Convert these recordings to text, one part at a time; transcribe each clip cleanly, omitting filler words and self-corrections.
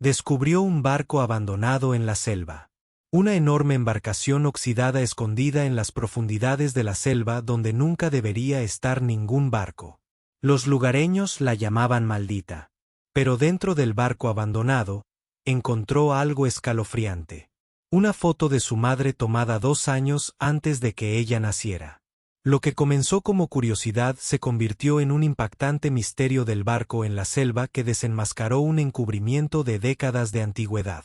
Descubrió un barco abandonado en la selva. Una enorme embarcación oxidada escondida en las profundidades de la selva donde nunca debería estar ningún barco. Los lugareños la llamaban maldita. Pero dentro del barco abandonado, encontró algo escalofriante. Una foto de su madre tomada 2 años antes de que ella naciera. Lo que comenzó como curiosidad se convirtió en un impactante misterio del barco en la selva que desenmascaró un encubrimiento de décadas de antigüedad.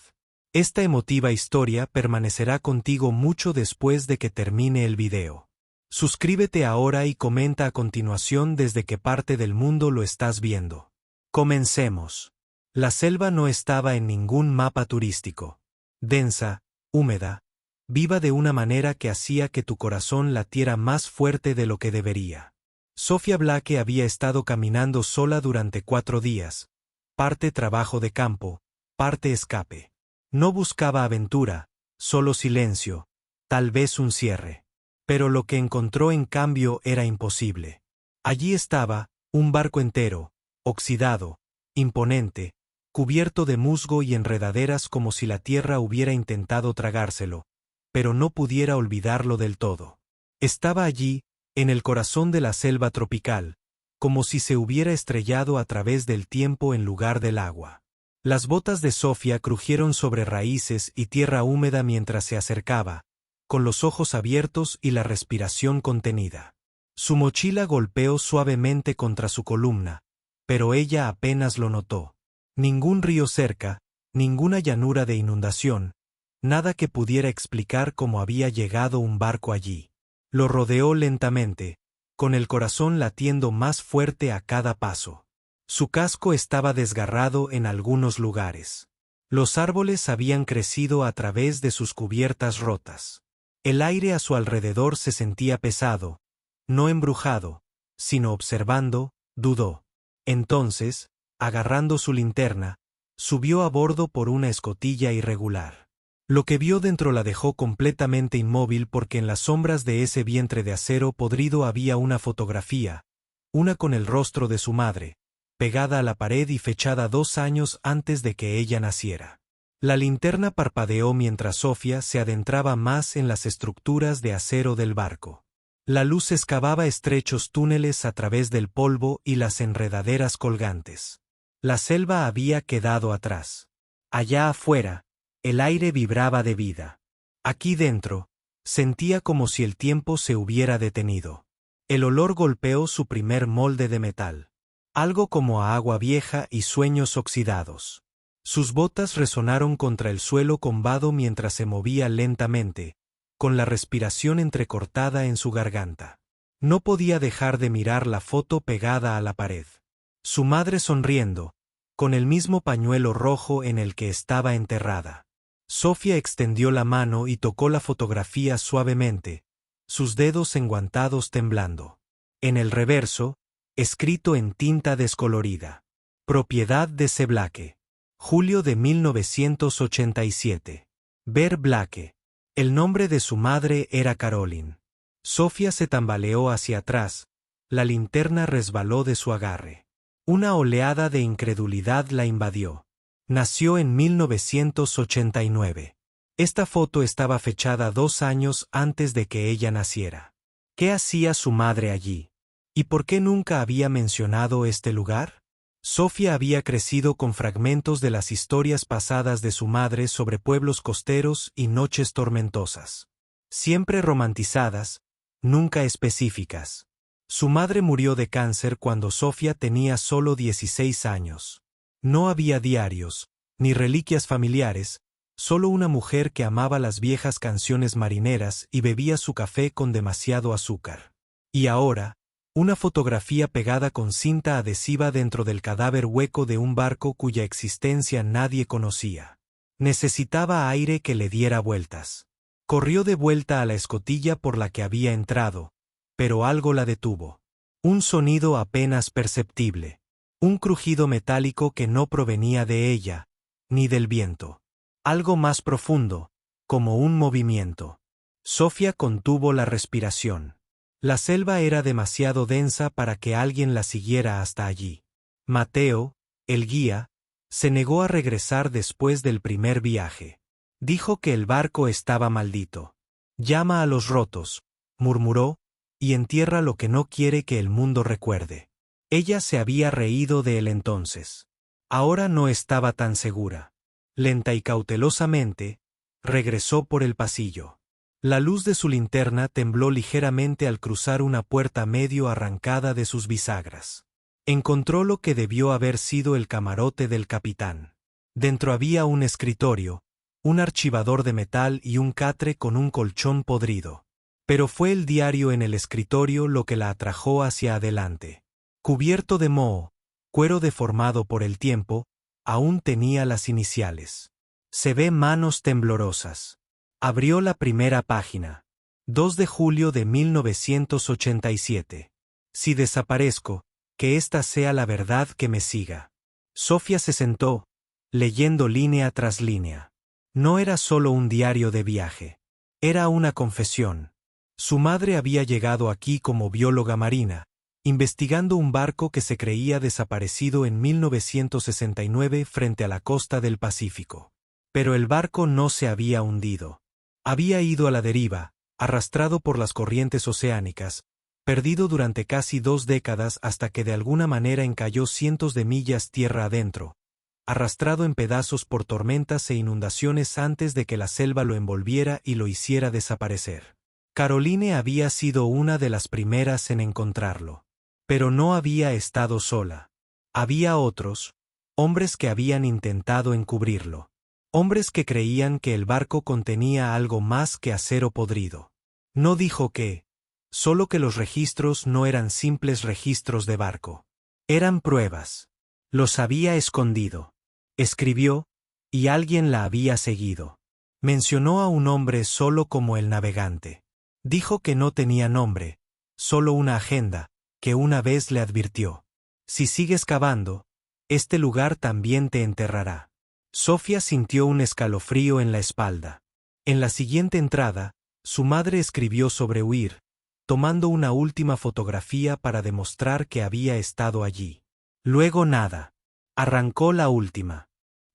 Esta emotiva historia permanecerá contigo mucho después de que termine el video. Suscríbete ahora y comenta a continuación desde qué parte del mundo lo estás viendo. Comencemos. La selva no estaba en ningún mapa turístico. Densa, húmeda, viva de una manera que hacía que tu corazón latiera más fuerte de lo que debería. Sofía Blake había estado caminando sola durante 4 días, parte trabajo de campo, parte escape. No buscaba aventura, solo silencio, tal vez un cierre. Pero lo que encontró en cambio era imposible. Allí estaba, un barco entero, oxidado, imponente, cubierto de musgo y enredaderas como si la tierra hubiera intentado tragárselo, pero no pudiera olvidarlo del todo. Estaba allí, en el corazón de la selva tropical, como si se hubiera estrellado a través del tiempo en lugar del agua. Las botas de Sofía crujieron sobre raíces y tierra húmeda mientras se acercaba, con los ojos abiertos y la respiración contenida. Su mochila golpeó suavemente contra su columna, pero ella apenas lo notó. Ningún río cerca, ninguna llanura de inundación, nada que pudiera explicar cómo había llegado un barco allí. Lo rodeó lentamente, con el corazón latiendo más fuerte a cada paso. Su casco estaba desgarrado en algunos lugares. Los árboles habían crecido a través de sus cubiertas rotas. El aire a su alrededor se sentía pesado, no embrujado, sino observando, dudó. Entonces, agarrando su linterna, subió a bordo por una escotilla irregular. Lo que vio dentro la dejó completamente inmóvil porque en las sombras de ese vientre de acero podrido había una fotografía, una con el rostro de su madre, pegada a la pared y fechada 2 años antes de que ella naciera. La linterna parpadeó mientras Sofía se adentraba más en las estructuras de acero del barco. La luz excavaba estrechos túneles a través del polvo y las enredaderas colgantes. La selva había quedado atrás. Allá afuera, el aire vibraba de vida. Aquí dentro, sentía como si el tiempo se hubiera detenido. El olor golpeó su primer molde de metal. Algo como a agua vieja y sueños oxidados. Sus botas resonaron contra el suelo combado mientras se movía lentamente, con la respiración entrecortada en su garganta. No podía dejar de mirar la foto pegada a la pared. Su madre sonriendo, con el mismo pañuelo rojo en el que estaba enterrada. Sofía extendió la mano y tocó la fotografía suavemente, sus dedos enguantados temblando. En el reverso, escrito en tinta descolorida: Propiedad de C. Blake. Julio de 1987. Ver Blake. El nombre de su madre era Caroline. Sofía se tambaleó hacia atrás, la linterna resbaló de su agarre. Una oleada de incredulidad la invadió. Nació en 1989. Esta foto estaba fechada 2 años antes de que ella naciera. ¿Qué hacía su madre allí? ¿Y por qué nunca había mencionado este lugar? Sofía había crecido con fragmentos de las historias pasadas de su madre sobre pueblos costeros y noches tormentosas. Siempre romantizadas, nunca específicas. Su madre murió de cáncer cuando Sofía tenía solo 16 años. No había diarios, ni reliquias familiares, solo una mujer que amaba las viejas canciones marineras y bebía su café con demasiado azúcar. Y ahora, una fotografía pegada con cinta adhesiva dentro del cadáver hueco de un barco cuya existencia nadie conocía. Necesitaba aire que le diera vueltas. Corrió de vuelta a la escotilla por la que había entrado, pero algo la detuvo. Un sonido apenas perceptible. Un crujido metálico que no provenía de ella, ni del viento. Algo más profundo, como un movimiento. Sofía contuvo la respiración. La selva era demasiado densa para que alguien la siguiera hasta allí. Mateo, el guía, Se negó a regresar después del primer viaje. Dijo que el barco estaba maldito. Llama a los rotos, murmuró, y entierra lo que no quiere que el mundo recuerde. Ella se había reído de él entonces. Ahora no estaba tan segura. Lenta y cautelosamente, regresó por el pasillo. La luz de su linterna tembló ligeramente al cruzar una puerta medio arrancada de sus bisagras. Encontró lo que debió haber sido el camarote del capitán. Dentro había un escritorio, un archivador de metal y un catre con un colchón podrido. Pero fue el diario en el escritorio lo que la atrajo hacia adelante. Cubierto de moho, cuero deformado por el tiempo, aún tenía las iniciales. Se ve manos temblorosas. Abrió la primera página. 2 de julio de 1987. Si desaparezco, que esta sea la verdad que me siga. Sofía se sentó, leyendo línea tras línea. No era solo un diario de viaje. Era una confesión. Su madre había llegado aquí como bióloga marina, investigando un barco que se creía desaparecido en 1969 frente a la costa del Pacífico. Pero el barco no se había hundido. Había ido a la deriva, arrastrado por las corrientes oceánicas, perdido durante casi 2 décadas hasta que de alguna manera encalló cientos de millas tierra adentro, arrastrado en pedazos por tormentas e inundaciones antes de que la selva lo envolviera y lo hiciera desaparecer. Caroline había sido una de las primeras en encontrarlo. Pero no había estado sola. Había otros, hombres que habían intentado encubrirlo. Hombres que creían que el barco contenía algo más que acero podrido. No dijo qué, solo que los registros no eran simples registros de barco. Eran pruebas. Los había escondido. Escribió, y alguien la había seguido. Mencionó a un hombre solo como el navegante. Dijo que no tenía nombre, solo una agenda, que una vez le advirtió: si sigues cavando, este lugar también te enterrará. Sofía sintió un escalofrío en la espalda. En la siguiente entrada, su madre escribió sobre huir, tomando una última fotografía para demostrar que había estado allí. Luego nada. Arrancó la última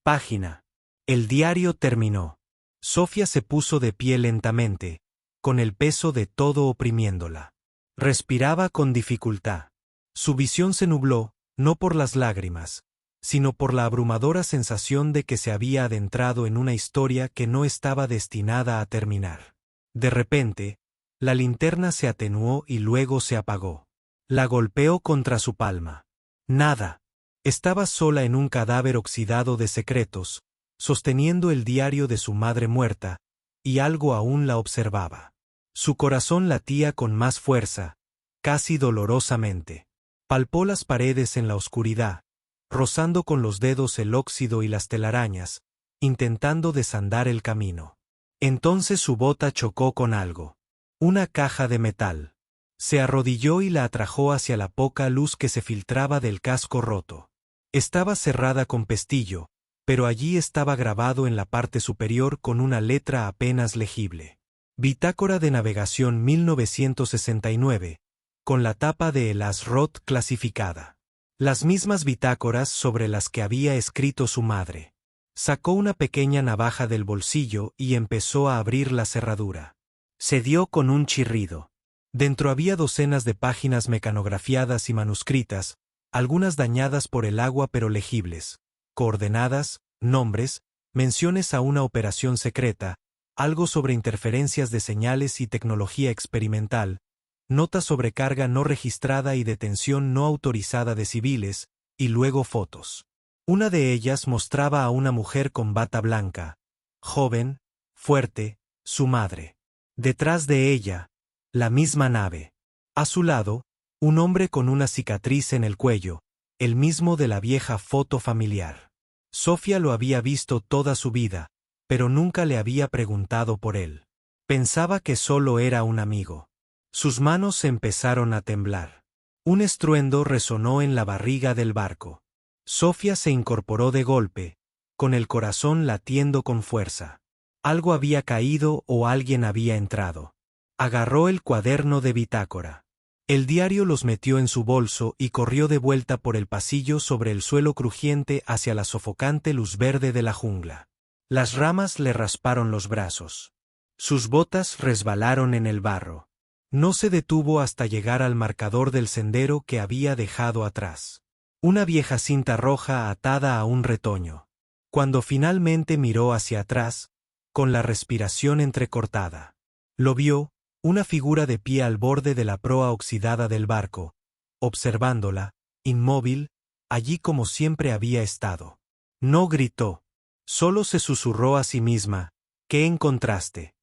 página. El diario terminó. Sofía se puso de pie lentamente, con el peso de todo oprimiéndola. Respiraba con dificultad. Su visión se nubló, no por las lágrimas, sino por la abrumadora sensación de que se había adentrado en una historia que no estaba destinada a terminar. De repente, la linterna se atenuó y luego se apagó. La golpeó contra su palma. Nada. Estaba sola en un cadáver oxidado de secretos, sosteniendo el diario de su madre muerta, y algo aún la observaba. Su corazón latía con más fuerza, casi dolorosamente. Palpó las paredes en la oscuridad, rozando con los dedos el óxido y las telarañas, intentando desandar el camino. Entonces su bota chocó con algo. Una caja de metal. Se arrodilló y la atrajo hacia la poca luz que se filtraba del casco roto. Estaba cerrada con pestillo, pero allí estaba grabado en la parte superior con una letra apenas legible. Bitácora de navegación 1969, con la tapa de El Asrot clasificada. Las mismas bitácoras sobre las que había escrito su madre. Sacó una pequeña navaja del bolsillo y empezó a abrir la cerradura. Se dio con un chirrido. Dentro había docenas de páginas mecanografiadas y manuscritas, algunas dañadas por el agua pero legibles, coordenadas, nombres, menciones a una operación secreta, algo sobre interferencias de señales y tecnología experimental, notas sobre carga no registrada y detención no autorizada de civiles, y luego fotos. Una de ellas mostraba a una mujer con bata blanca, joven, fuerte, su madre. Detrás de ella, la misma nave. A su lado, un hombre con una cicatriz en el cuello, el mismo de la vieja foto familiar. Sofía lo había visto toda su vida, pero nunca le había preguntado por él. Pensaba que solo era un amigo. Sus manos empezaron a temblar. Un estruendo resonó en la barriga del barco. Sofía se incorporó de golpe, con el corazón latiendo con fuerza. Algo había caído o alguien había entrado. Agarró el cuaderno de bitácora. El diario los metió en su bolso y corrió de vuelta por el pasillo sobre el suelo crujiente hacia la sofocante luz verde de la jungla. Las ramas le rasparon los brazos. Sus botas resbalaron en el barro. No se detuvo hasta llegar al marcador del sendero que había dejado atrás. Una vieja cinta roja atada a un retoño. Cuando finalmente miró hacia atrás, con la respiración entrecortada, lo vio, una figura de pie al borde de la proa oxidada del barco, observándola, inmóvil, allí como siempre había estado. No gritó. Solo se susurró a sí misma: ¿qué encontraste?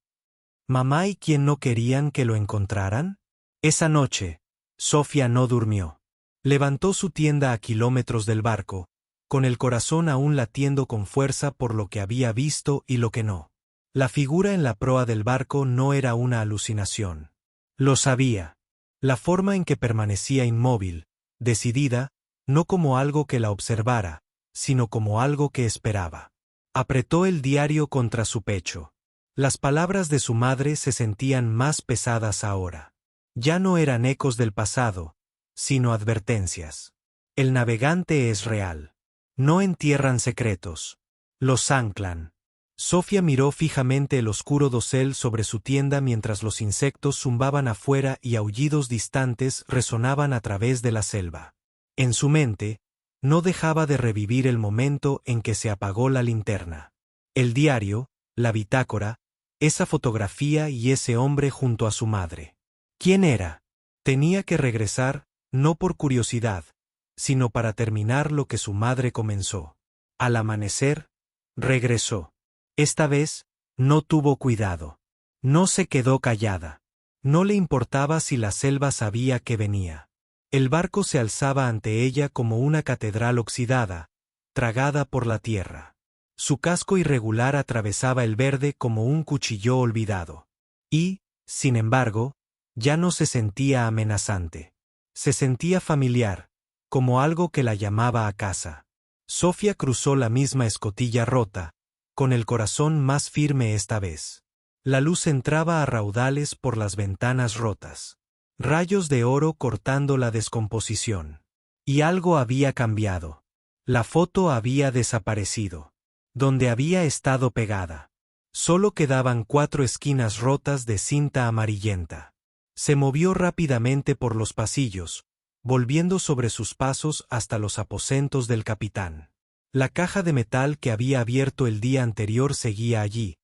¿Mamá y quién no querían que lo encontraran? Esa noche, Sofía no durmió. Levantó su tienda a kilómetros del barco, con el corazón aún latiendo con fuerza por lo que había visto y lo que no. La figura en la proa del barco no era una alucinación. Lo sabía. La forma en que permanecía inmóvil, decidida, no como algo que la observara, sino como algo que esperaba. Apretó el diario contra su pecho. Las palabras de su madre se sentían más pesadas ahora. Ya no eran ecos del pasado, sino advertencias. El navegante es real. No entierran secretos. Los anclan. Sofía miró fijamente el oscuro dosel sobre su tienda mientras los insectos zumbaban afuera y aullidos distantes resonaban a través de la selva. En su mente, no dejaba de revivir el momento en que se apagó la linterna. El diario, la bitácora, esa fotografía y ese hombre junto a su madre. ¿Quién era? Tenía que regresar, no por curiosidad, sino para terminar lo que su madre comenzó. Al amanecer, regresó. Esta vez, no tuvo cuidado. No se quedó callada. No le importaba si la selva sabía que venía. El barco se alzaba ante ella como una catedral oxidada, tragada por la tierra. Su casco irregular atravesaba el verde como un cuchillo olvidado. Y, sin embargo, ya no se sentía amenazante. Se sentía familiar, como algo que la llamaba a casa. Sofía cruzó la misma escotilla rota, con el corazón más firme esta vez. La luz entraba a raudales por las ventanas rotas. Rayos de oro cortando la descomposición. Y algo había cambiado. La foto había desaparecido. Donde había estado pegada. Solo quedaban 4 esquinas rotas de cinta amarillenta. Se movió rápidamente por los pasillos, volviendo sobre sus pasos hasta los aposentos del capitán. La caja de metal que había abierto el día anterior seguía allí,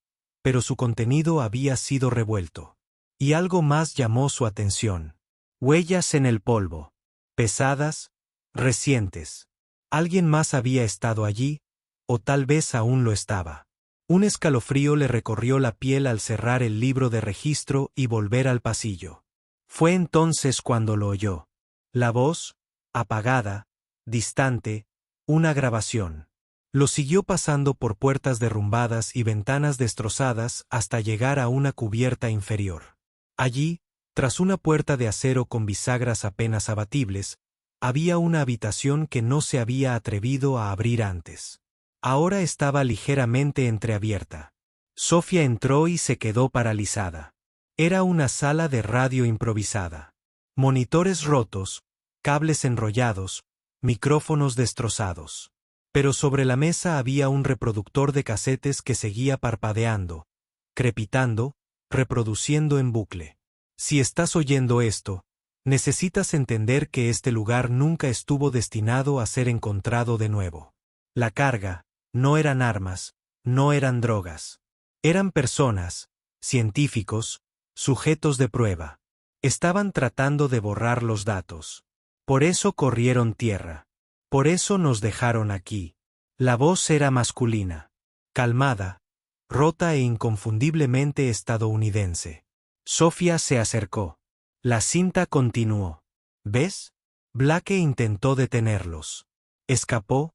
pero su contenido había sido revuelto. Y algo más llamó su atención. Huellas en el polvo. Pesadas, recientes. Alguien más había estado allí, o tal vez aún lo estaba. Un escalofrío le recorrió la piel al cerrar el libro de registro y volver al pasillo. Fue entonces cuando lo oyó. La voz, apagada, distante, una grabación. Lo siguió pasando por puertas derrumbadas y ventanas destrozadas hasta llegar a una cubierta inferior. Allí, tras una puerta de acero con bisagras apenas abatibles, había una habitación que no se había atrevido a abrir antes. Ahora estaba ligeramente entreabierta. Sofía entró y se quedó paralizada. Era una sala de radio improvisada. Monitores rotos, cables enrollados, micrófonos destrozados. Pero sobre la mesa había un reproductor de casetes que seguía parpadeando, crepitando, reproduciendo en bucle. Si estás oyendo esto, necesitas entender que este lugar nunca estuvo destinado a ser encontrado de nuevo. La carga, no eran armas, no eran drogas. Eran personas, científicos, sujetos de prueba. Estaban tratando de borrar los datos. Por eso corrieron tierra. Por eso nos dejaron aquí. La voz era masculina, calmada, rota e inconfundiblemente estadounidense. Sofía se acercó. La cinta continuó. ¿Ves? Blake intentó detenerlos. Escapó,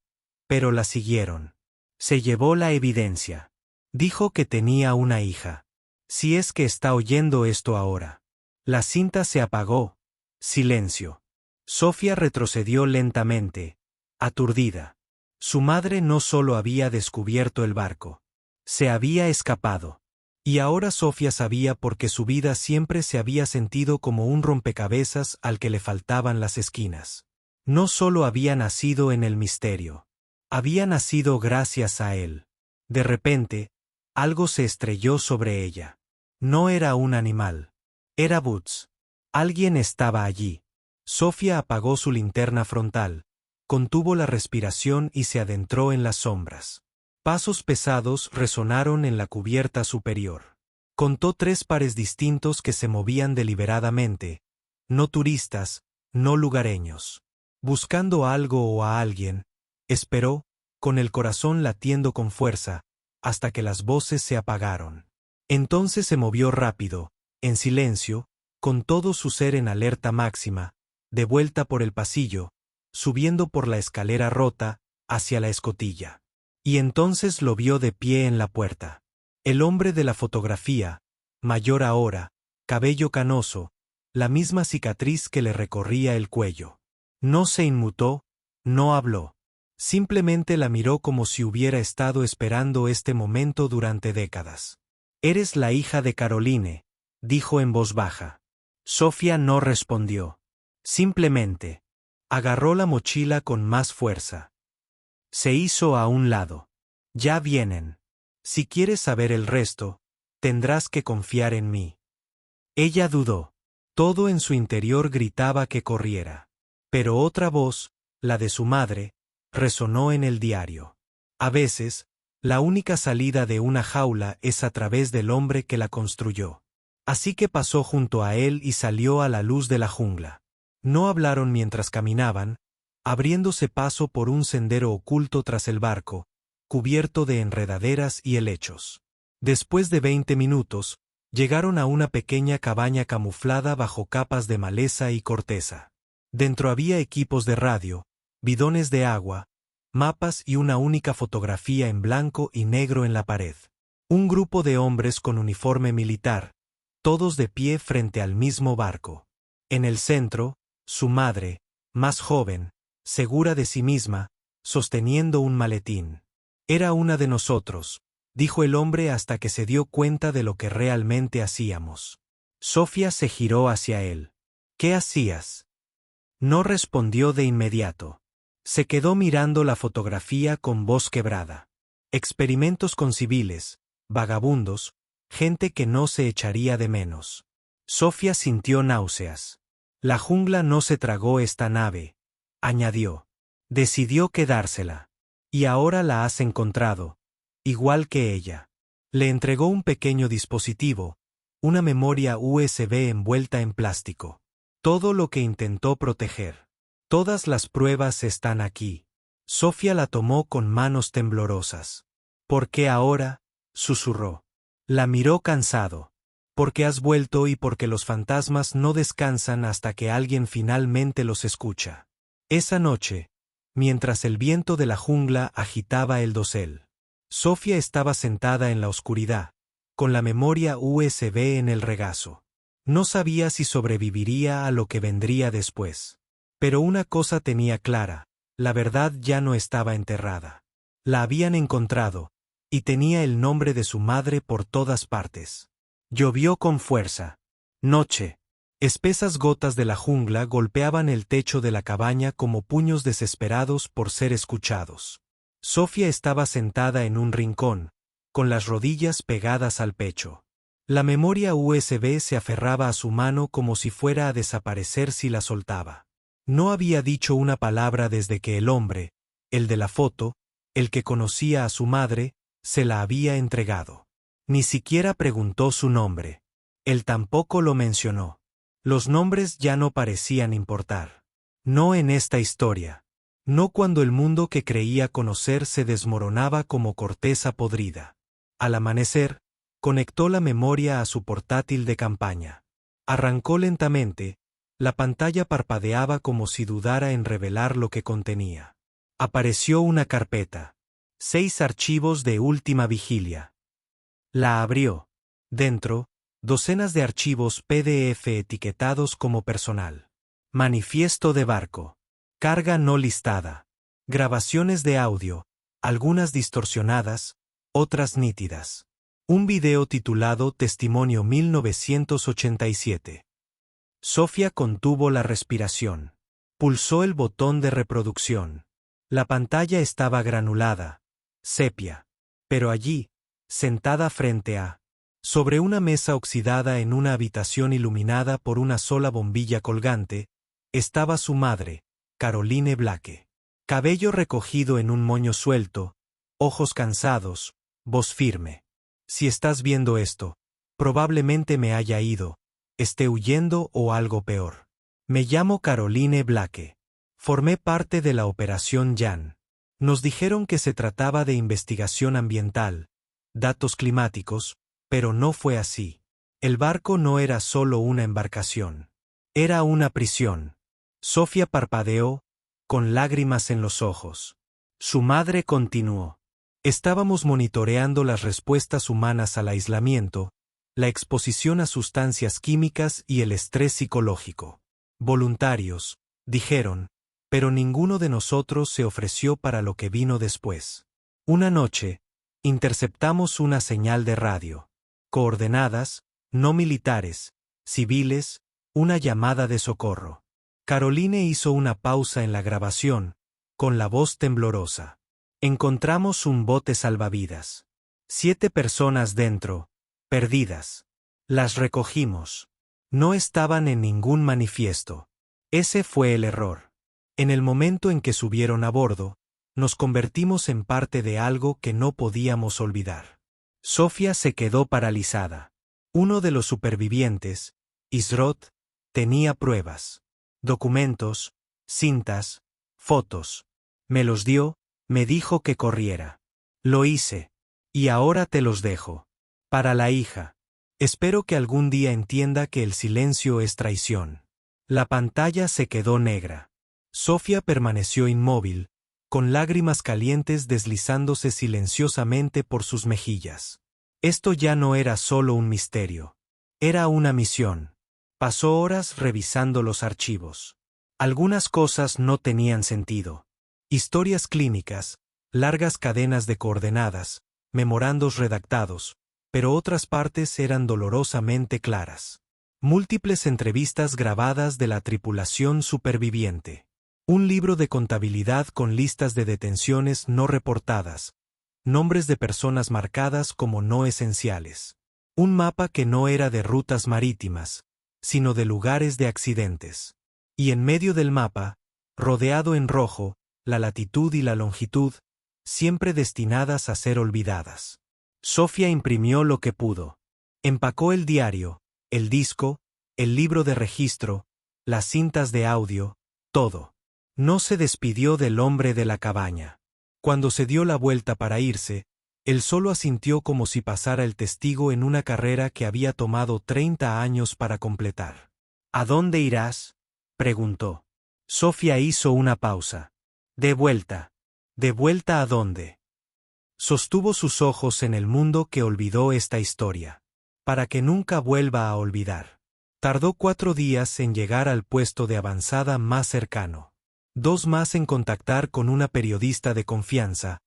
pero la siguieron. Se llevó la evidencia. Dijo que tenía una hija. Si es que está oyendo esto ahora. La cinta se apagó. Silencio. Sofía retrocedió lentamente, aturdida. Su madre no solo había descubierto el barco. Se había escapado. Y ahora Sofía sabía por qué su vida siempre se había sentido como un rompecabezas al que le faltaban las esquinas. No solo había nacido en el misterio. Había nacido gracias a él. De repente, algo se estrelló sobre ella. No era un animal. Era Boots. Alguien estaba allí. Sofía apagó su linterna frontal, contuvo la respiración y se adentró en las sombras. Pasos pesados resonaron en la cubierta superior. Contó 3 pares distintos que se movían deliberadamente, no turistas, no lugareños. Buscando algo o a alguien, esperó, con el corazón latiendo con fuerza, hasta que las voces se apagaron. Entonces se movió rápido, en silencio, con todo su ser en alerta máxima, de vuelta por el pasillo, subiendo por la escalera rota, hacia la escotilla. Y entonces lo vio de pie en la puerta. El hombre de la fotografía, mayor ahora, cabello canoso, la misma cicatriz que le recorría el cuello. No se inmutó, no habló. Simplemente la miró como si hubiera estado esperando este momento durante décadas. «Eres la hija de Caroline», dijo en voz baja. Sofía no respondió. Simplemente agarró la mochila con más fuerza. Se hizo a un lado. «Ya vienen. Si quieres saber el resto, tendrás que confiar en mí». Ella dudó. Todo en su interior gritaba que corriera. Pero otra voz, la de su madre, resonó en el diario. A veces, la única salida de una jaula es a través del hombre que la construyó. Así que pasó junto a él y salió a la luz de la jungla. No hablaron mientras caminaban, abriéndose paso por un sendero oculto tras el barco, cubierto de enredaderas y helechos. Después de 20 minutos, llegaron a una pequeña cabaña camuflada bajo capas de maleza y corteza. Dentro había equipos de radio, bidones de agua, mapas y una única fotografía en blanco y negro en la pared. Un grupo de hombres con uniforme militar, todos de pie frente al mismo barco. En el centro, su madre, más joven, segura de sí misma, sosteniendo un maletín. «Era una de nosotros», dijo el hombre hasta que se dio cuenta de lo que realmente hacíamos. Sofía se giró hacia él. «¿Qué hacías?» No respondió de inmediato. Se quedó mirando la fotografía con voz quebrada. Experimentos con civiles, vagabundos, gente que no se echaría de menos. Sofía sintió náuseas. «La jungla no se tragó esta nave», añadió. «Decidió quedársela. Y ahora la has encontrado, igual que ella». Le entregó un pequeño dispositivo, una memoria USB envuelta en plástico. Todo lo que intentó proteger. «Todas las pruebas están aquí». Sofía la tomó con manos temblorosas. «¿Por qué ahora?», susurró. La miró cansado. «Porque has vuelto y porque los fantasmas no descansan hasta que alguien finalmente los escucha». Esa noche, mientras el viento de la jungla agitaba el dosel, Sofía estaba sentada en la oscuridad, con la memoria USB en el regazo. No sabía si sobreviviría a lo que vendría después. Pero una cosa tenía clara, la verdad ya no estaba enterrada. La habían encontrado, y tenía el nombre de su madre por todas partes. Llovió con fuerza. Noche. Espesas gotas de la jungla golpeaban el techo de la cabaña como puños desesperados por ser escuchados. Sofía estaba sentada en un rincón, con las rodillas pegadas al pecho. La memoria USB se aferraba a su mano como si fuera a desaparecer si la soltaba. No había dicho una palabra desde que el hombre, el de la foto, el que conocía a su madre, se la había entregado. Ni siquiera preguntó su nombre. Él tampoco lo mencionó. Los nombres ya no parecían importar. No en esta historia. No cuando el mundo que creía conocer se desmoronaba como corteza podrida. Al amanecer, conectó la memoria a su portátil de campaña. Arrancó lentamente, la pantalla parpadeaba como si dudara en revelar lo que contenía. Apareció una carpeta. 6 archivos de última vigilia. La abrió. Dentro, docenas de archivos PDF etiquetados como personal. Manifiesto de barco. Carga no listada. Grabaciones de audio, algunas distorsionadas, otras nítidas. Un video titulado Testimonio 1987. Sofía contuvo la respiración. Pulsó el botón de reproducción. La pantalla estaba granulada, sepia. Pero allí, sentada frente a, sobre una mesa oxidada en una habitación iluminada por una sola bombilla colgante, estaba su madre, Caroline Blake. Cabello recogido en un moño suelto, ojos cansados, voz firme. Si estás viendo esto, probablemente me haya ido, esté huyendo o algo peor. Me llamo Caroline Blake. Formé parte de la Operación Jan. Nos dijeron que se trataba de investigación ambiental, datos climáticos, pero no fue así. El barco no era solo una embarcación. Era una prisión. Sofía parpadeó, con lágrimas en los ojos. Su madre continuó. Estábamos monitoreando las respuestas humanas al aislamiento, la exposición a sustancias químicas y el estrés psicológico. Voluntarios, dijeron, pero ninguno de nosotros se ofreció para lo que vino después. Una noche, interceptamos una señal de radio. Coordenadas, no militares, civiles, una llamada de socorro. Caroline hizo una pausa en la grabación, con la voz temblorosa. Encontramos un bote salvavidas. 7 personas dentro, perdidas. Las recogimos. No estaban en ningún manifiesto. Ese fue el error. En el momento en que subieron a bordo, nos convertimos en parte de algo que no podíamos olvidar. Sofía se quedó paralizada. Uno de los supervivientes, Isrot, tenía pruebas. Documentos, cintas, fotos. Me los dio, me dijo que corriera. Lo hice. Y ahora te los dejo. Para la hija. Espero que algún día entienda que el silencio es traición. La pantalla se quedó negra. Sofía permaneció inmóvil, con lágrimas calientes deslizándose silenciosamente por sus mejillas. Esto ya no era solo un misterio. Era una misión. Pasó horas revisando los archivos. Algunas cosas no tenían sentido. Historias clínicas, largas cadenas de coordenadas, memorandos redactados, pero otras partes eran dolorosamente claras. Múltiples entrevistas grabadas de la tripulación superviviente. Un libro de contabilidad con listas de detenciones no reportadas, nombres de personas marcadas como no esenciales. Un mapa que no era de rutas marítimas, sino de lugares de accidentes. Y en medio del mapa, rodeado en rojo, la latitud y la longitud, siempre destinadas a ser olvidadas. Sofía imprimió lo que pudo. Empacó el diario, el disco, el libro de registro, las cintas de audio, todo. No se despidió del hombre de la cabaña. Cuando se dio la vuelta para irse, él solo asintió como si pasara el testigo en una carrera que había tomado 30 años para completar. ¿A dónde irás?, preguntó. Sofía hizo una pausa. De vuelta. ¿De vuelta a dónde? Sostuvo sus ojos en el mundo que olvidó esta historia. Para que nunca vuelva a olvidar. Tardó 4 días en llegar al puesto de avanzada más cercano. 2 más en contactar con una periodista de confianza,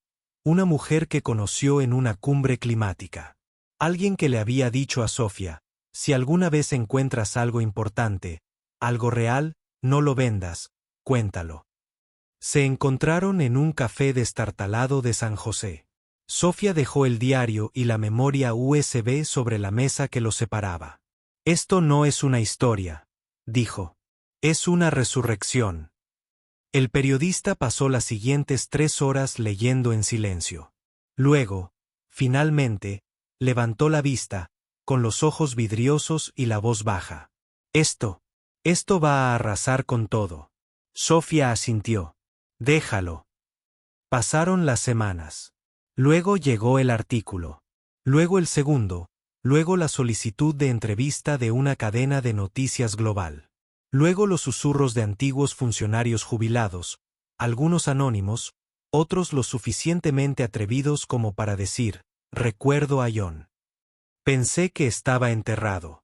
una mujer que conoció en una cumbre climática. Alguien que le había dicho a Sofía, si alguna vez encuentras algo importante, algo real, no lo vendas, cuéntalo. Se encontraron en un café destartalado de San José. Sofía dejó el diario y la memoria USB sobre la mesa que los separaba. Esto no es una historia, dijo. Es una resurrección. El periodista pasó las siguientes 3 horas leyendo en silencio. Luego, finalmente, levantó la vista, con los ojos vidriosos y la voz baja. Esto va a arrasar con todo. Sofía asintió. Déjalo. Pasaron las semanas. Luego llegó el artículo. Luego el segundo. Luego la solicitud de entrevista de una cadena de noticias global. Luego los susurros de antiguos funcionarios jubilados, algunos anónimos, otros lo suficientemente atrevidos como para decir, recuerdo a John. Pensé que estaba enterrado.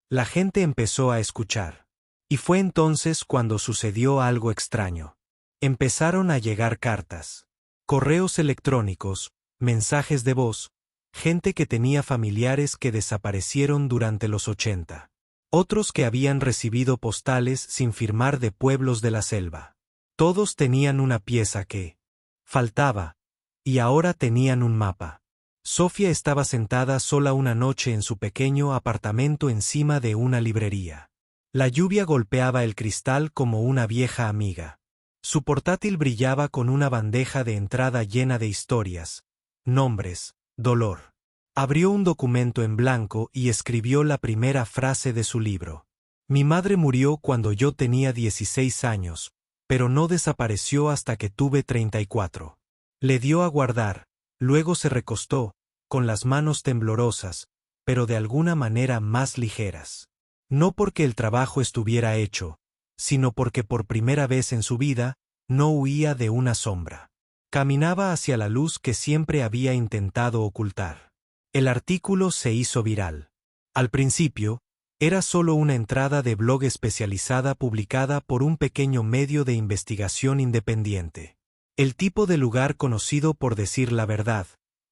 La gente empezó a escuchar. Y fue entonces cuando sucedió algo extraño. Empezaron a llegar cartas, correos electrónicos, mensajes de voz, Gente que tenía familiares que desaparecieron durante los 80. Otros que habían recibido postales sin firmar de pueblos de la selva. Todos tenían una pieza que faltaba, y ahora tenían un mapa. Sofía estaba sentada sola una noche en su pequeño apartamento encima de una librería. La lluvia golpeaba el cristal como una vieja amiga. Su portátil brillaba con una bandeja de entrada llena de historias, nombres, dolor. Abrió un documento en blanco y escribió la primera frase de su libro. Mi madre murió cuando yo tenía 16 años, pero no desapareció hasta que tuve 34. Le dio a guardar, luego se recostó, con las manos temblorosas, pero de alguna manera más ligeras. No porque el trabajo estuviera hecho, sino porque por primera vez en su vida, no huía de una sombra. Caminaba hacia la luz que siempre había intentado ocultar. El artículo se hizo viral. Al principio, era solo una entrada de blog especializada publicada por un pequeño medio de investigación independiente. El tipo de lugar conocido por decir la verdad,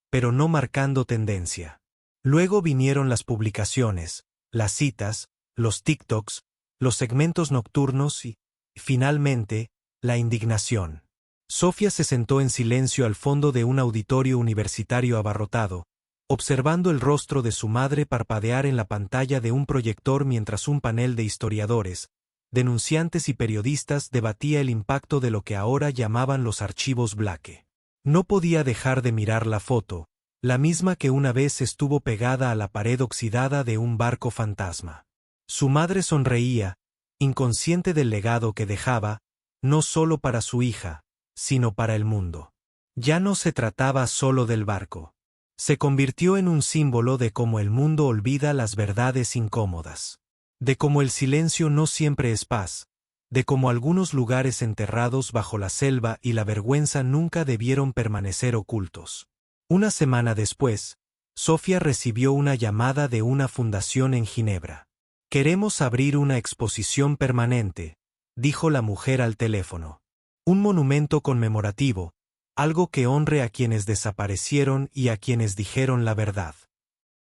pero no marcando tendencia. Luego vinieron las publicaciones, las citas, los TikToks, los segmentos nocturnos y, finalmente, la indignación. Sofía se sentó en silencio al fondo de un auditorio universitario abarrotado, observando el rostro de su madre parpadear en la pantalla de un proyector mientras un panel de historiadores, denunciantes y periodistas debatía el impacto de lo que ahora llamaban los archivos Blake. No podía dejar de mirar la foto, la misma que una vez estuvo pegada a la pared oxidada de un barco fantasma. Su madre sonreía, inconsciente del legado que dejaba, no solo para su hija, sino para el mundo. Ya no se trataba solo del barco. Se convirtió en un símbolo de cómo el mundo olvida las verdades incómodas. De cómo el silencio no siempre es paz. De cómo algunos lugares enterrados bajo la selva y la vergüenza nunca debieron permanecer ocultos. Una semana después, Sofía recibió una llamada de una fundación en Ginebra. Queremos abrir una exposición permanente, dijo la mujer al teléfono. Un monumento conmemorativo, algo que honre a quienes desaparecieron y a quienes dijeron la verdad.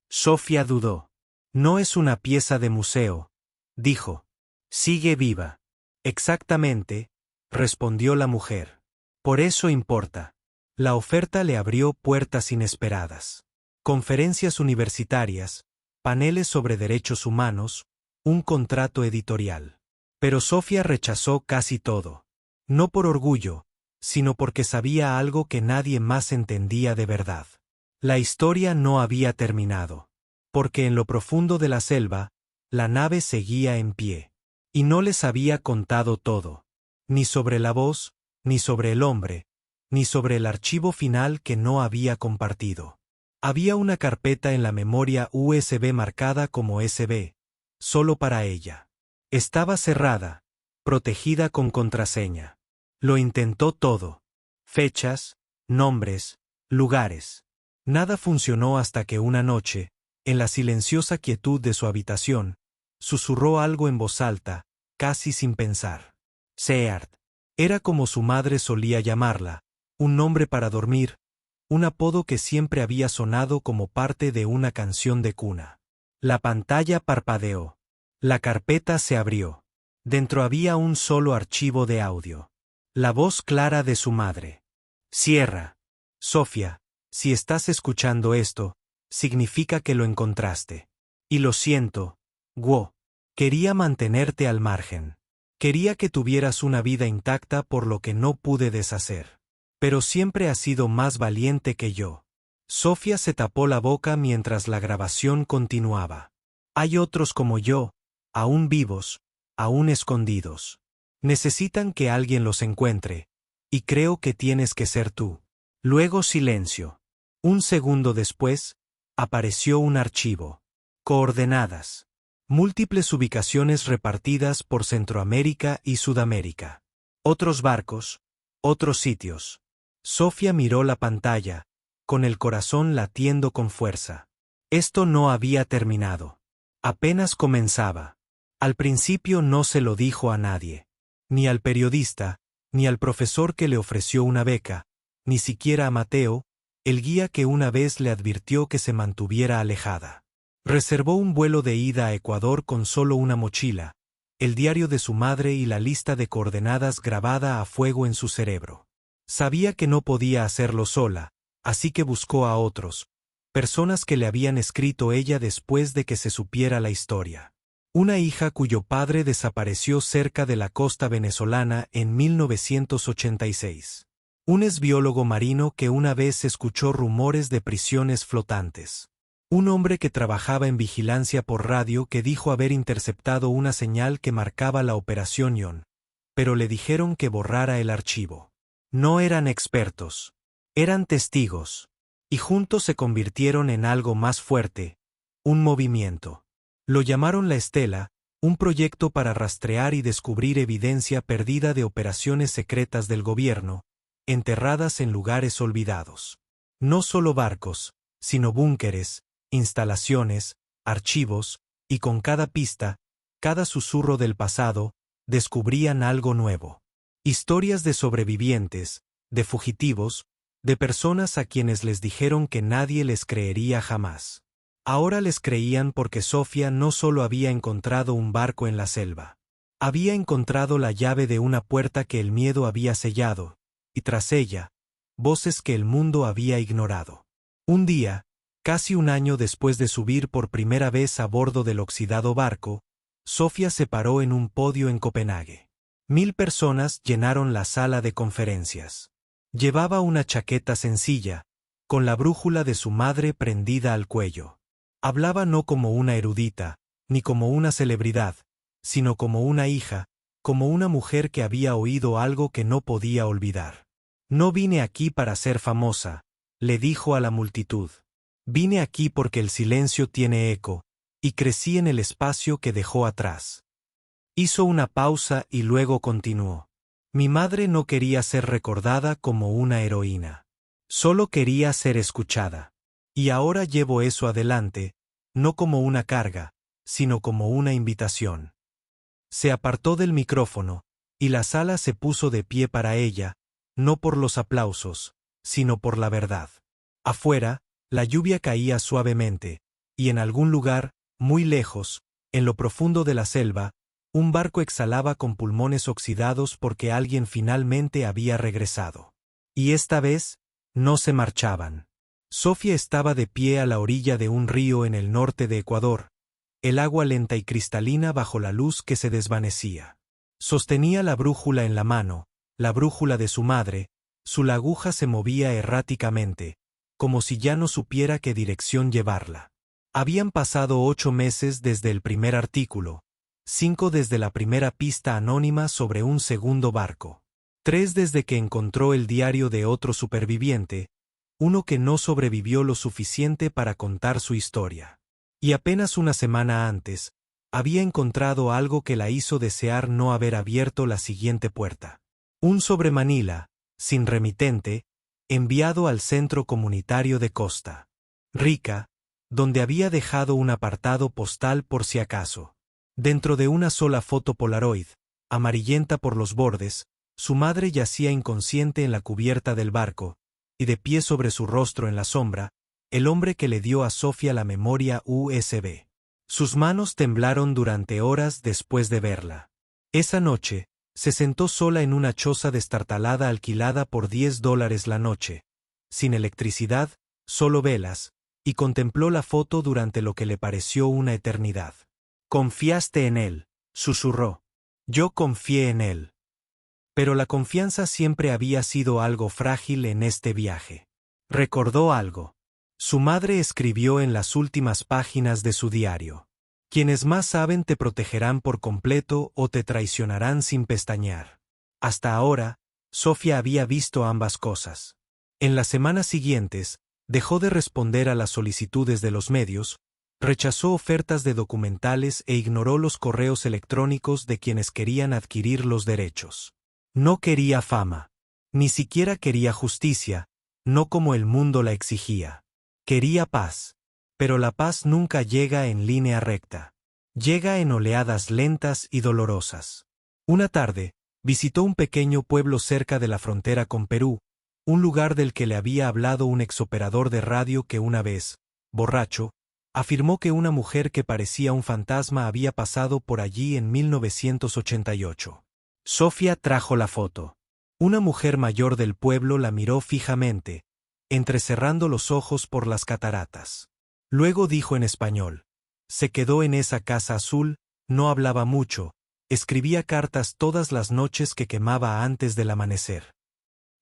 Sofía dudó. No es una pieza de museo, dijo. Sigue viva. Exactamente, respondió la mujer. Por eso importa. La oferta le abrió puertas inesperadas. Conferencias universitarias, paneles sobre derechos humanos, un contrato editorial. Pero Sofía rechazó casi todo. No por orgullo, sino porque sabía algo que nadie más entendía de verdad. La historia no había terminado. Porque en lo profundo de la selva, la nave seguía en pie. Y no les había contado todo. Ni sobre la voz, ni sobre el hombre, ni sobre el archivo final que no había compartido. Había una carpeta en la memoria USB marcada como SB, solo para ella. Estaba cerrada, protegida con contraseña. Lo intentó todo. Fechas, nombres, lugares. Nada funcionó hasta que una noche, en la silenciosa quietud de su habitación, susurró algo en voz alta, casi sin pensar. Seart. Era como su madre solía llamarla, un nombre para dormir, un apodo que siempre había sonado como parte de una canción de cuna. La pantalla parpadeó. La carpeta se abrió. Dentro había un solo archivo de audio. La voz clara de su madre. Cierra. Sofía, si estás escuchando esto, significa que lo encontraste. Y lo siento, Guo. Quería mantenerte al margen. Quería que tuvieras una vida intacta por lo que no pude deshacer. Pero siempre has sido más valiente que yo. Sofía se tapó la boca mientras la grabación continuaba. Hay otros como yo, aún vivos, aún escondidos. Necesitan que alguien los encuentre, y creo que tienes que ser tú. Luego silencio. Un segundo después, apareció un archivo. Coordenadas. Múltiples ubicaciones repartidas por Centroamérica y Sudamérica. Otros barcos, otros sitios. Sofía miró la pantalla, con el corazón latiendo con fuerza. Esto no había terminado. Apenas comenzaba. Al principio no se lo dijo a nadie. Ni al periodista, ni al profesor que le ofreció una beca, ni siquiera a Mateo, el guía que una vez le advirtió que se mantuviera alejada. Reservó un vuelo de ida a Ecuador con solo una mochila, el diario de su madre y la lista de coordenadas grabada a fuego en su cerebro. Sabía que no podía hacerlo sola, así que buscó a otros, personas que le habían escrito ella después de que se supiera la historia. Una hija cuyo padre desapareció cerca de la costa venezolana en 1986. Un exbiólogo marino que una vez escuchó rumores de prisiones flotantes. Un hombre que trabajaba en vigilancia por radio que dijo haber interceptado una señal que marcaba la Operación Ion, pero le dijeron que borrara el archivo. No eran expertos, eran testigos, y juntos se convirtieron en algo más fuerte, un movimiento. Lo llamaron La Estela, un proyecto para rastrear y descubrir evidencia perdida de operaciones secretas del gobierno, enterradas en lugares olvidados. No solo barcos, sino búnkeres, instalaciones, archivos, y con cada pista, cada susurro del pasado, descubrían algo nuevo. Historias de sobrevivientes, de fugitivos, de personas a quienes les dijeron que nadie les creería jamás. Ahora les creían porque Sofía no solo había encontrado un barco en la selva. Había encontrado la llave de una puerta que el miedo había sellado, y tras ella, voces que el mundo había ignorado. Un día, casi un año después de subir por primera vez a bordo del oxidado barco, Sofía se paró en un podio en Copenhague. 1000 personas llenaron la sala de conferencias. Llevaba una chaqueta sencilla, con la brújula de su madre prendida al cuello. Hablaba no como una erudita, ni como una celebridad, sino como una hija, como una mujer que había oído algo que no podía olvidar. No vine aquí para ser famosa, le dijo a la multitud. Vine aquí porque el silencio tiene eco, y crecí en el espacio que dejó atrás. Hizo una pausa y luego continuó. Mi madre no quería ser recordada como una heroína. Solo quería ser escuchada. Y ahora llevo eso adelante, no como una carga, sino como una invitación. Se apartó del micrófono, y la sala se puso de pie para ella, no por los aplausos, sino por la verdad. Afuera, la lluvia caía suavemente, y en algún lugar, muy lejos, en lo profundo de la selva, un barco exhalaba con pulmones oxidados porque alguien finalmente había regresado. Y esta vez, no se marchaban. Sofía estaba de pie a la orilla de un río en el norte de Ecuador, el agua lenta y cristalina bajo la luz que se desvanecía. Sostenía la brújula en la mano, la brújula de su madre, su aguja se movía erráticamente, como si ya no supiera qué dirección llevarla. Habían pasado 8 meses desde el primer artículo, 5 desde la primera pista anónima sobre un segundo barco, 3 desde que encontró el diario de otro superviviente, uno que no sobrevivió lo suficiente para contar su historia. Y apenas una semana antes, había encontrado algo que la hizo desear no haber abierto la siguiente puerta. Un sobre Manila, sin remitente, enviado al centro comunitario de Costa Rica, donde había dejado un apartado postal por si acaso. Dentro de una sola foto Polaroid, amarillenta por los bordes, su madre yacía inconsciente en la cubierta del barco, y de pie sobre su rostro en la sombra, el hombre que le dio a Sofía la memoria USB. Sus manos temblaron durante horas después de verla. Esa noche, se sentó sola en una choza destartalada alquilada por $10 la noche, sin electricidad, solo velas, y contempló la foto durante lo que le pareció una eternidad. Confiaste en él, susurró. Yo confié en él. Pero la confianza siempre había sido algo frágil en este viaje. Recordó algo. Su madre escribió en las últimas páginas de su diario. Quienes más saben te protegerán por completo o te traicionarán sin pestañear. Hasta ahora, Sofía había visto ambas cosas. En las semanas siguientes, dejó de responder a las solicitudes de los medios, rechazó ofertas de documentales e ignoró los correos electrónicos de quienes querían adquirir los derechos. No quería fama. Ni siquiera quería justicia, no como el mundo la exigía. Quería paz. Pero la paz nunca llega en línea recta. Llega en oleadas lentas y dolorosas. Una tarde, visitó un pequeño pueblo cerca de la frontera con Perú, un lugar del que le había hablado un exoperador de radio que una vez, borracho, afirmó que una mujer que parecía un fantasma había pasado por allí en 1988. Sofía trajo la foto. Una mujer mayor del pueblo la miró fijamente, entrecerrando los ojos por las cataratas. Luego dijo en español: se quedó en esa casa azul, no hablaba mucho, escribía cartas todas las noches que quemaba antes del amanecer.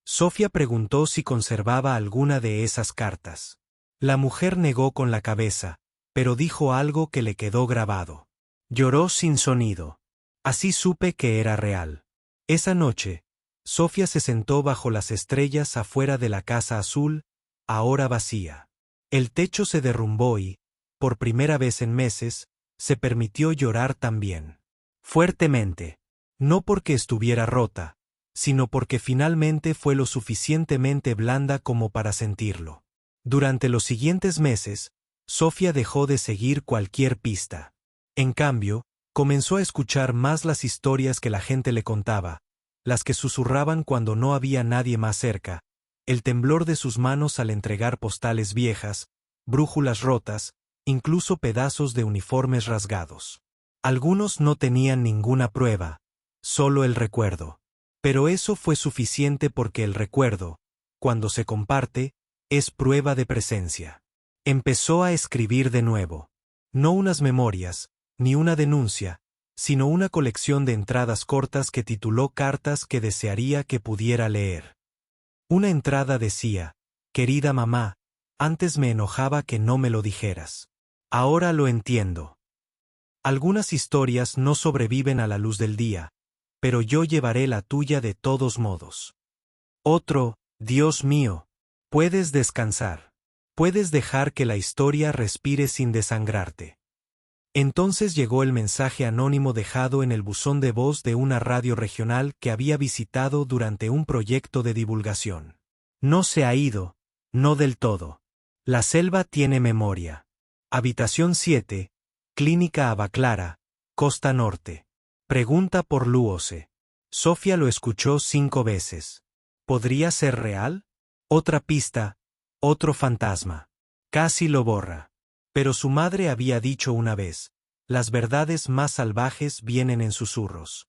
Sofía preguntó si conservaba alguna de esas cartas. La mujer negó con la cabeza, pero dijo algo que le quedó grabado. Lloró sin sonido. Así supe que era real. Esa noche, Sofía se sentó bajo las estrellas afuera de la casa azul, ahora vacía. El techo se derrumbó y, por primera vez en meses, se permitió llorar también. Fuertemente. No porque estuviera rota, sino porque finalmente fue lo suficientemente blanda como para sentirlo. Durante los siguientes meses, Sofía dejó de seguir cualquier pista. En cambio, comenzó a escuchar más las historias que la gente le contaba, las que susurraban cuando no había nadie más cerca, el temblor de sus manos al entregar postales viejas, brújulas rotas, incluso pedazos de uniformes rasgados. Algunos no tenían ninguna prueba, solo el recuerdo. Pero eso fue suficiente porque el recuerdo, cuando se comparte, es prueba de presencia. Empezó a escribir de nuevo. No unas memorias, ni una denuncia, sino una colección de entradas cortas que tituló Cartas que desearía que pudiera leer. Una entrada decía: querida mamá, antes me enojaba que no me lo dijeras. Ahora lo entiendo. Algunas historias no sobreviven a la luz del día, pero yo llevaré la tuya de todos modos. Otro: Dios mío, puedes descansar. Puedes dejar que la historia respire sin desangrarte. Entonces llegó el mensaje anónimo dejado en el buzón de voz de una radio regional que había visitado durante un proyecto de divulgación. No se ha ido, no del todo. La selva tiene memoria. Habitación 7, Clínica Abaclara, Costa Norte. Pregunta por Luose. Sofía lo escuchó 5 veces. ¿Podría ser real? Otra pista, otro fantasma. Casi lo borra. Pero su madre había dicho una vez: las verdades más salvajes vienen en susurros.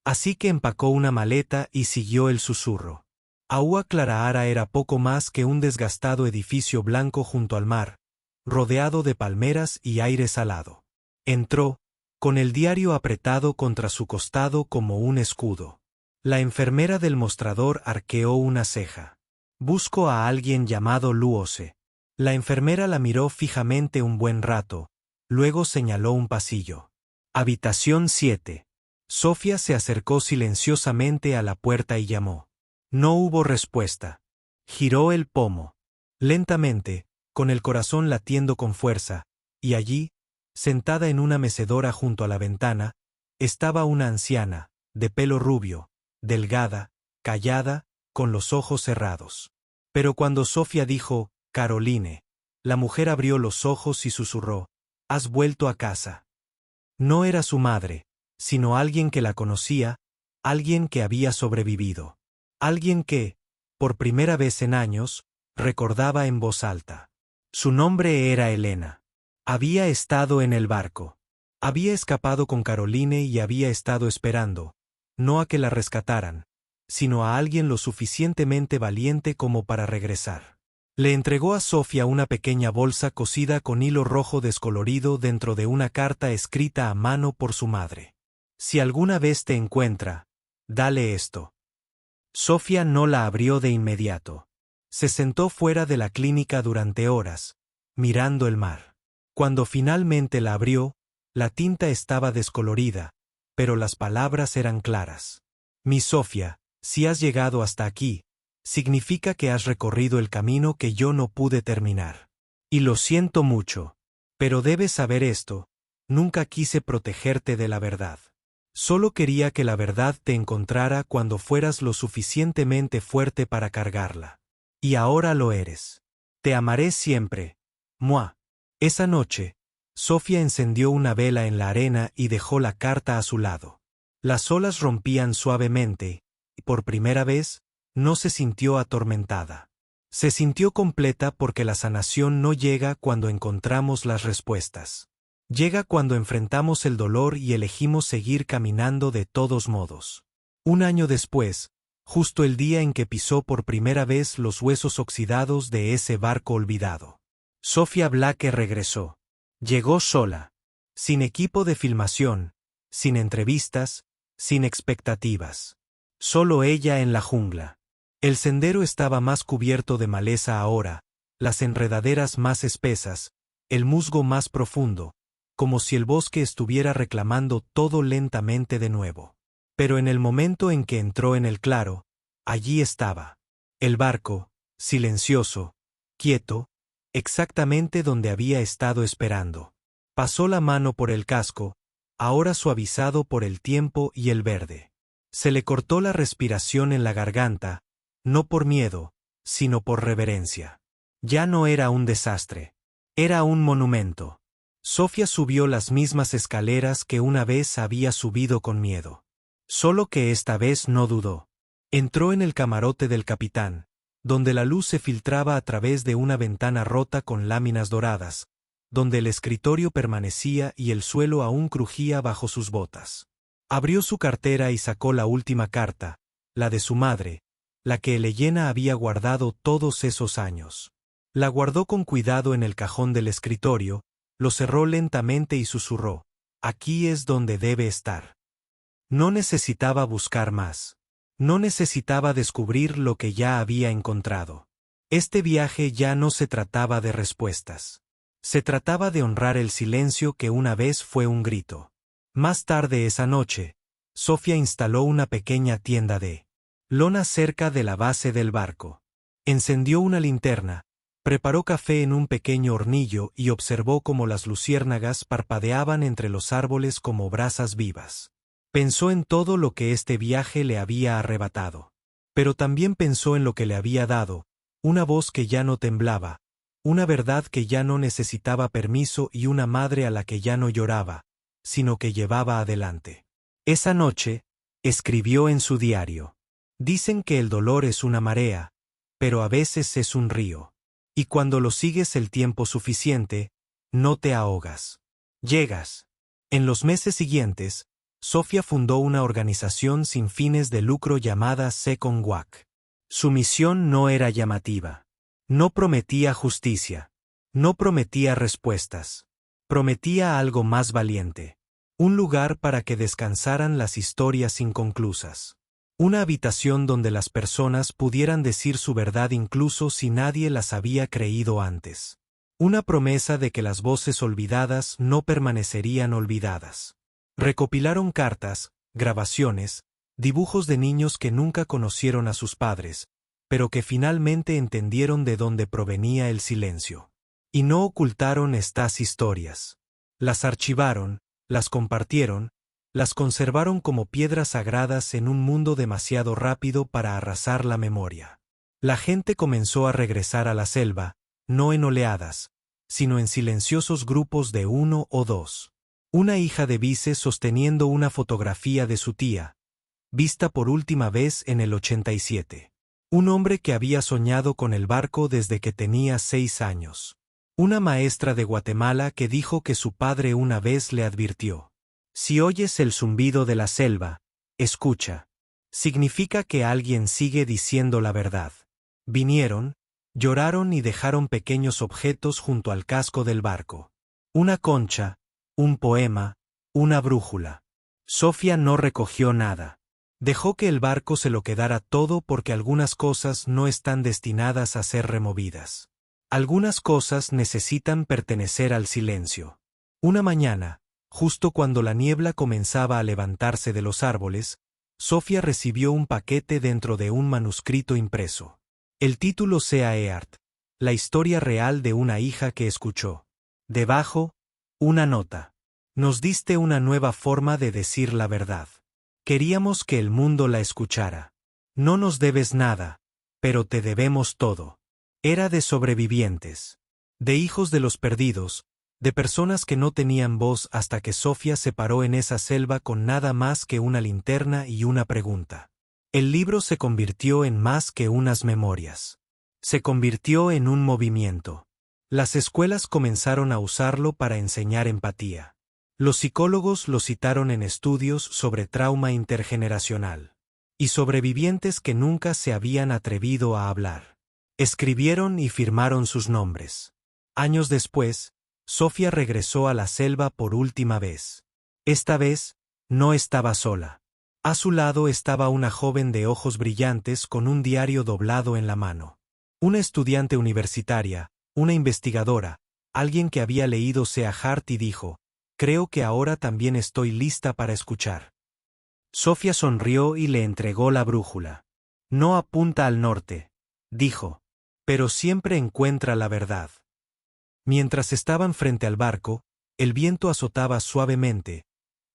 Así que empacó una maleta y siguió el susurro. Aua Claraara era poco más que un desgastado edificio blanco junto al mar, rodeado de palmeras y aire salado. Entró, con el diario apretado contra su costado como un escudo. La enfermera del mostrador arqueó una ceja. Busco a alguien llamado Luose. La enfermera la miró fijamente un buen rato, luego señaló un pasillo. Habitación 7. Sofía se acercó silenciosamente a la puerta y llamó. No hubo respuesta. Giró el pomo. Lentamente, con el corazón latiendo con fuerza, y allí, sentada en una mecedora junto a la ventana, estaba una anciana, de pelo rubio, delgada, callada, con los ojos cerrados. Pero cuando Sofía dijo: Caroline, la mujer abrió los ojos y susurró: has vuelto a casa. No era su madre, sino alguien que la conocía, alguien que había sobrevivido. Alguien que, por primera vez en años, recordaba en voz alta. Su nombre era Elena. Había estado en el barco. Había escapado con Caroline y había estado esperando, no a que la rescataran, sino a alguien lo suficientemente valiente como para regresar. Le entregó a Sofía una pequeña bolsa cosida con hilo rojo descolorido dentro de una carta escrita a mano por su madre. Si alguna vez te encuentra, dale esto. Sofía no la abrió de inmediato. Se sentó fuera de la clínica durante horas, mirando el mar. Cuando finalmente la abrió, la tinta estaba descolorida, pero las palabras eran claras. Mi Sofía, si has llegado hasta aquí, significa que has recorrido el camino que yo no pude terminar. Y lo siento mucho. Pero debes saber esto: nunca quise protegerte de la verdad. Solo quería que la verdad te encontrara cuando fueras lo suficientemente fuerte para cargarla. Y ahora lo eres. Te amaré siempre. Moi. Esa noche, Sofía encendió una vela en la arena y dejó la carta a su lado. Las olas rompían suavemente, y por primera vez, no se sintió atormentada. Se sintió completa porque la sanación no llega cuando encontramos las respuestas. Llega cuando enfrentamos el dolor y elegimos seguir caminando de todos modos. Un año después, justo el día en que pisó por primera vez los huesos oxidados de ese barco olvidado, Sofía Blake regresó. Llegó sola, sin equipo de filmación, sin entrevistas, sin expectativas. Solo ella en la jungla. El sendero estaba más cubierto de maleza ahora, las enredaderas más espesas, el musgo más profundo, como si el bosque estuviera reclamando todo lentamente de nuevo. Pero en el momento en que entró en el claro, allí estaba. El barco, silencioso, quieto, exactamente donde había estado esperando. Pasó la mano por el casco, ahora suavizado por el tiempo y el verde. Se le cortó la respiración en la garganta, no por miedo, sino por reverencia. Ya no era un desastre. Era un monumento. Sofía subió las mismas escaleras que una vez había subido con miedo. Solo que esta vez no dudó. Entró en el camarote del capitán, donde la luz se filtraba a través de una ventana rota con láminas doradas, donde el escritorio permanecía y el suelo aún crujía bajo sus botas. Abrió su cartera y sacó la última carta, la de su madre, la que Elena había guardado todos esos años. La guardó con cuidado en el cajón del escritorio, lo cerró lentamente y susurró: «Aquí es donde debe estar». No necesitaba buscar más. No necesitaba descubrir lo que ya había encontrado. Este viaje ya no se trataba de respuestas. Se trataba de honrar el silencio que una vez fue un grito. Más tarde esa noche, Sofía instaló una pequeña tienda de lona cerca de la base del barco. Encendió una linterna, preparó café en un pequeño hornillo y observó cómo las luciérnagas parpadeaban entre los árboles como brasas vivas. Pensó en todo lo que este viaje le había arrebatado. Pero también pensó en lo que le había dado, una voz que ya no temblaba, una verdad que ya no necesitaba permiso y una madre a la que ya no lloraba, sino que llevaba adelante. Esa noche, escribió en su diario: «Dicen que el dolor es una marea, pero a veces es un río. Y cuando lo sigues el tiempo suficiente, no te ahogas. Llegas». En los meses siguientes, Sofía fundó una organización sin fines de lucro llamada Second Whack. Su misión no era llamativa. No prometía justicia. No prometía respuestas. Prometía algo más valiente. Un lugar para que descansaran las historias inconclusas. Una habitación donde las personas pudieran decir su verdad incluso si nadie las había creído antes. Una promesa de que las voces olvidadas no permanecerían olvidadas. Recopilaron cartas, grabaciones, dibujos de niños que nunca conocieron a sus padres, pero que finalmente entendieron de dónde provenía el silencio. Y no ocultaron estas historias. Las archivaron, las compartieron, las conservaron como piedras sagradas en un mundo demasiado rápido para arrasar la memoria. La gente comenzó a regresar a la selva, no en oleadas, sino en silenciosos grupos de 1 o 2. Una hija de Vice sosteniendo una fotografía de su tía, vista por última vez en el 87. Un hombre que había soñado con el barco desde que tenía 6 años. Una maestra de Guatemala que dijo que su padre una vez le advirtió: «Si oyes el zumbido de la selva, escucha. Significa que alguien sigue diciendo la verdad». Vinieron, lloraron y dejaron pequeños objetos junto al casco del barco. Una concha, un poema, una brújula. Sofía no recogió nada. Dejó que el barco se lo quedara todo porque algunas cosas no están destinadas a ser removidas. Algunas cosas necesitan pertenecer al silencio. Una mañana, justo cuando la niebla comenzaba a levantarse de los árboles, Sofía recibió un paquete dentro de un manuscrito impreso. El título Sea Eart, la historia real de una hija que escuchó. Debajo, una nota. Nos diste una nueva forma de decir la verdad. Queríamos que el mundo la escuchara. No nos debes nada, pero te debemos todo. Era de sobrevivientes. De hijos de los perdidos, de personas que no tenían voz hasta que Sofía se paró en esa selva con nada más que una linterna y una pregunta. El libro se convirtió en más que unas memorias. Se convirtió en un movimiento. Las escuelas comenzaron a usarlo para enseñar empatía. Los psicólogos lo citaron en estudios sobre trauma intergeneracional. Y sobrevivientes que nunca se habían atrevido a hablar. Escribieron y firmaron sus nombres. Años después, Sofía regresó a la selva por última vez. Esta vez, no estaba sola. A su lado estaba una joven de ojos brillantes con un diario doblado en la mano. Una estudiante universitaria, una investigadora, alguien que había leído Sea Hart y dijo, «Creo que ahora también estoy lista para escuchar». Sofía sonrió y le entregó la brújula. «No apunta al norte», dijo, «pero siempre encuentra la verdad». Mientras estaban frente al barco, el viento azotaba suavemente.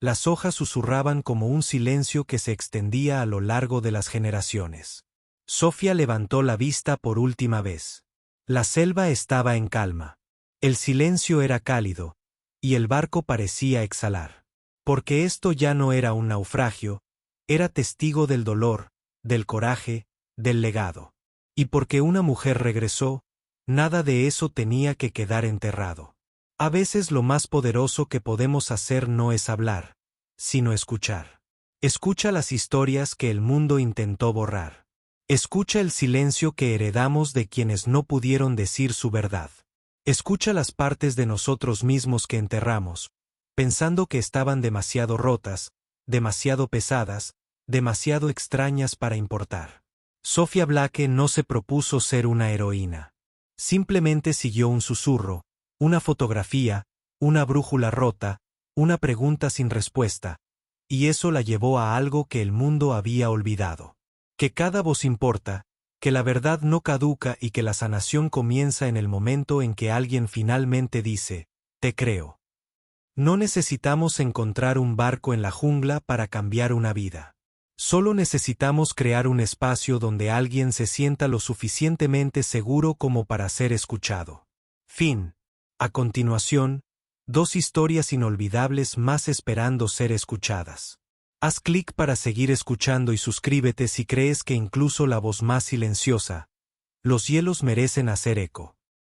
Las hojas susurraban como un silencio que se extendía a lo largo de las generaciones. Sofía levantó la vista por última vez. La selva estaba en calma. El silencio era cálido, y el barco parecía exhalar. Porque esto ya no era un naufragio, era testigo del dolor, del coraje, del legado. Y porque una mujer regresó, nada de eso tenía que quedar enterrado. A veces lo más poderoso que podemos hacer no es hablar, sino escuchar. Escucha las historias que el mundo intentó borrar. Escucha el silencio que heredamos de quienes no pudieron decir su verdad. Escucha las partes de nosotros mismos que enterramos, pensando que estaban demasiado rotas, demasiado pesadas, demasiado extrañas para importar. Sofía Blake no se propuso ser una heroína. Simplemente siguió un susurro, una fotografía, una brújula rota, una pregunta sin respuesta, y eso la llevó a algo que el mundo había olvidado. Que cada voz importa, que la verdad no caduca y que la sanación comienza en el momento en que alguien finalmente dice, «Te creo». No necesitamos encontrar un barco en la jungla para cambiar una vida. Solo necesitamos crear un espacio donde alguien se sienta lo suficientemente seguro como para ser escuchado. Fin. A continuación, 2 historias inolvidables más esperando ser escuchadas. Haz clic para seguir escuchando y suscríbete si crees que incluso la voz más silenciosa, los hielos merecen hacer eco.